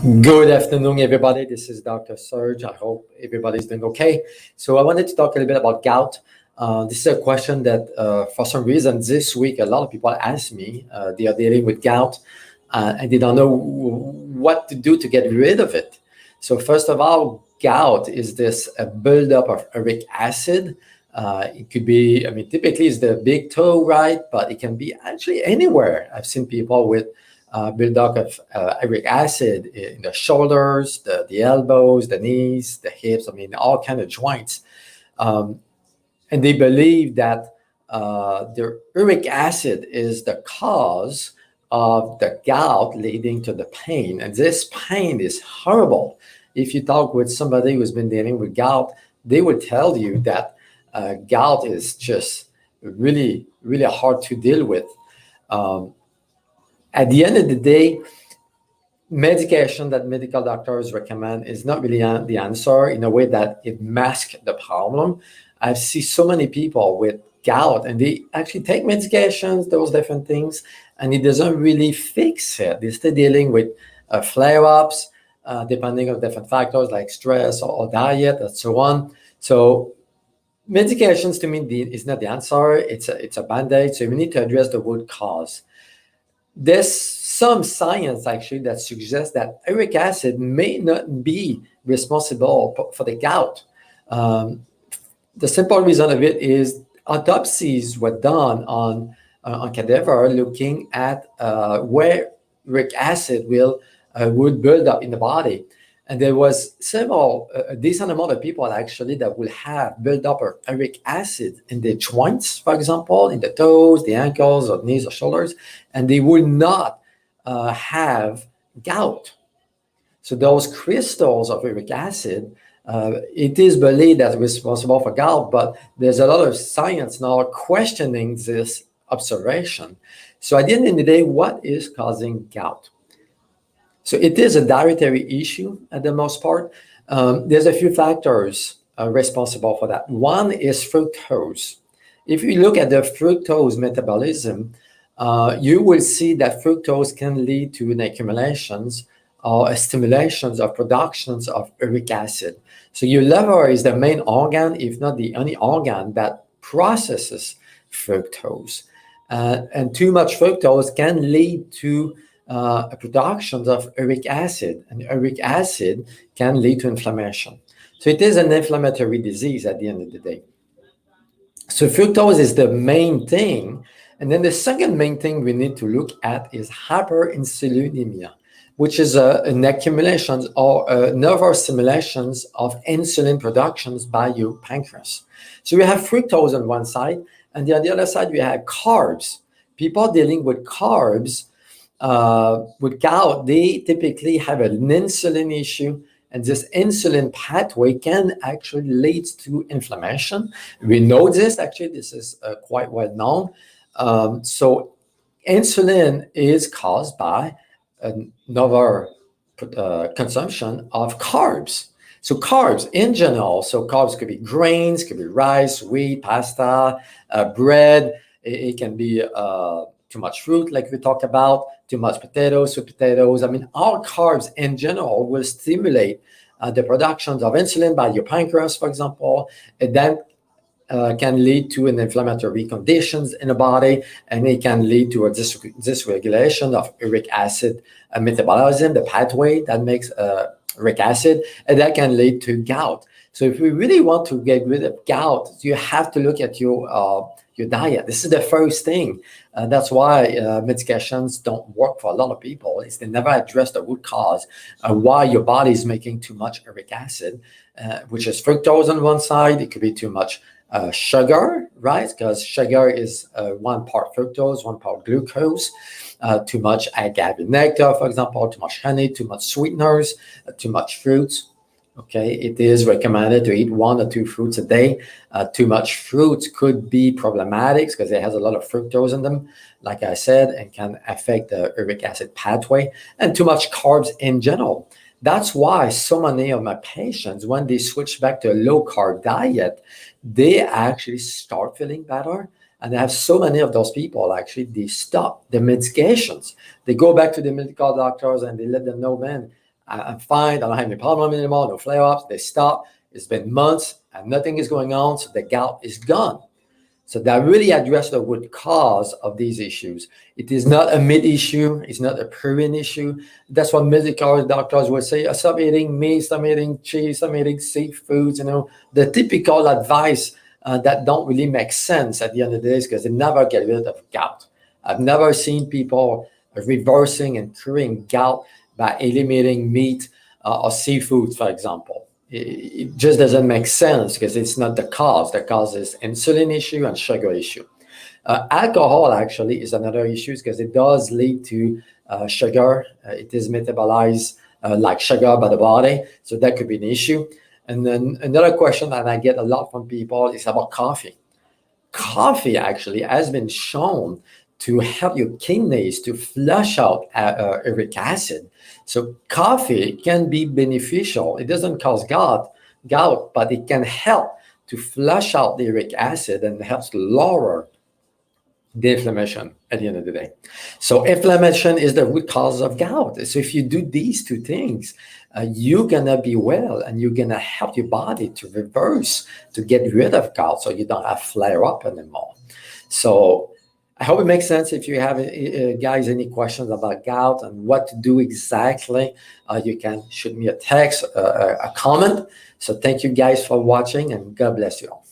Good afternoon, everybody. This is Dr. Serge. I hope everybody's doing okay. So I wanted to talk a little bit about gout. This is a question that, for some reason, this week a lot of people ask me. They are dealing with gout, and they don't know what to do to get rid of it. So first of all, gout is this buildup of uric acid. It could be, typically it's the big toe, right? But it can be actually anywhere. I've seen people with buildup of uric acid in the shoulders, the elbows, the knees, the hips, all kind of joints. And they believe that the uric acid is the cause of the gout leading to the pain. And this pain is horrible. If you talk with somebody who's been dealing with gout, they will tell you that gout is just really, really hard to deal with. At the end of the day, medication that medical doctors recommend is not really the answer in a way that it masks the problem. I see so many people with gout and they actually take medications, those different things, and it doesn't really fix it. They're still dealing with flare-ups, depending on different factors like stress or diet and so on. So medications to me is not the answer. It's a band-aid. So we need to address the root cause. There's some science actually that suggests that uric acid may not be responsible for the gout. The simple reason of it is autopsies were done on cadaver looking at where uric acid would build up in the body. And there was a decent amount of people actually that will have built up uric acid in their joints, for example, in the toes, the ankles, or knees or shoulders, and they will not have gout. So those crystals of uric acid, it is believed that responsible for gout, but there's a lot of science now questioning this observation. So at the end of the day, what is causing gout? So it is a dietary issue at the most part. There's a few factors responsible for that. One is fructose. If you look at the fructose metabolism, you will see that fructose can lead to an accumulations or stimulations of productions of uric acid. So your liver is the main organ, if not the only organ, that processes fructose. And too much fructose can lead to productions of uric acid, and uric acid can lead to inflammation. So it is an inflammatory disease at the end of the day. So fructose is the main thing. And then the second main thing we need to look at is hyperinsulinemia, which is an accumulation or nervous stimulations of insulin productions by your pancreas. So we have fructose on one side, and on the other side we have carbs. People dealing with carbs with gout, they typically have an insulin issue, and this insulin pathway can actually lead to inflammation. We know this, actually, this is quite well known. So insulin is caused by another consumption of carbs. So carbs in general, so carbs could be grains, could be rice, wheat, pasta, bread. It can be too much fruit, like we talked about, too much potatoes, sweet potatoes. All carbs in general will stimulate the productions of insulin by your pancreas, for example. And then can lead to an inflammatory conditions in the body, and it can lead to a dysregulation of uric acid metabolism, the pathway that makes uric acid, and that can lead to gout. So if we really want to get rid of gout, you have to look at your diet. This is the first thing. That's why medications don't work for a lot of people. Is they never address the root cause why your body is making too much uric acid, which is fructose on one side. It could be too much sugar, right? Because sugar is 1 part fructose, 1 part glucose. Too much agave nectar, for example, too much honey, too much sweeteners, too much fruits. Okay, it is recommended to eat 1 or 2 fruits a day. Too much fruits could be problematic because it has a lot of fructose in them, like I said, and can affect the uric acid pathway. And too much carbs in general. That's why so many of my patients, when they switch back to a low-carb diet, they actually start feeling better. And I have so many of those people, actually, they stop the medications. They go back to the medical doctors and they let them know, man, I'm fine. I don't have any problem anymore. No flare-ups. They stop. It's been months and nothing is going on. So the gout is gone. So that really address the root cause of these issues. It is not a meat issue. It's not a protein issue. That's what medical doctors would say. Stop eating meat, stop eating cheese, stop eating seafoods, the typical advice that don't really make sense at the end of the day because they never get rid of gout. I've never seen people reversing and curing gout by eliminating meat or seafood, for example. It just doesn't make sense because it's not the cause. The cause is insulin issue and sugar issue. Alcohol actually is another issue because it does lead to sugar. It is metabolized like sugar by the body, so that could be an issue. And then another question that I get a lot from people is about coffee. Coffee actually has been shown to help your kidneys to flush out uric acid. So coffee can be beneficial. It doesn't cause gout, but it can help to flush out the uric acid and helps lower the inflammation at the end of the day. So inflammation is the root cause of gout. So if you do these two things, you're gonna be well and you're gonna help your body to reverse, to get rid of gout so you don't have flare up anymore. So I hope it makes sense. If you have, guys, any questions about gout and what to do exactly, you can shoot me a text, a comment. So thank you guys for watching and God bless you all.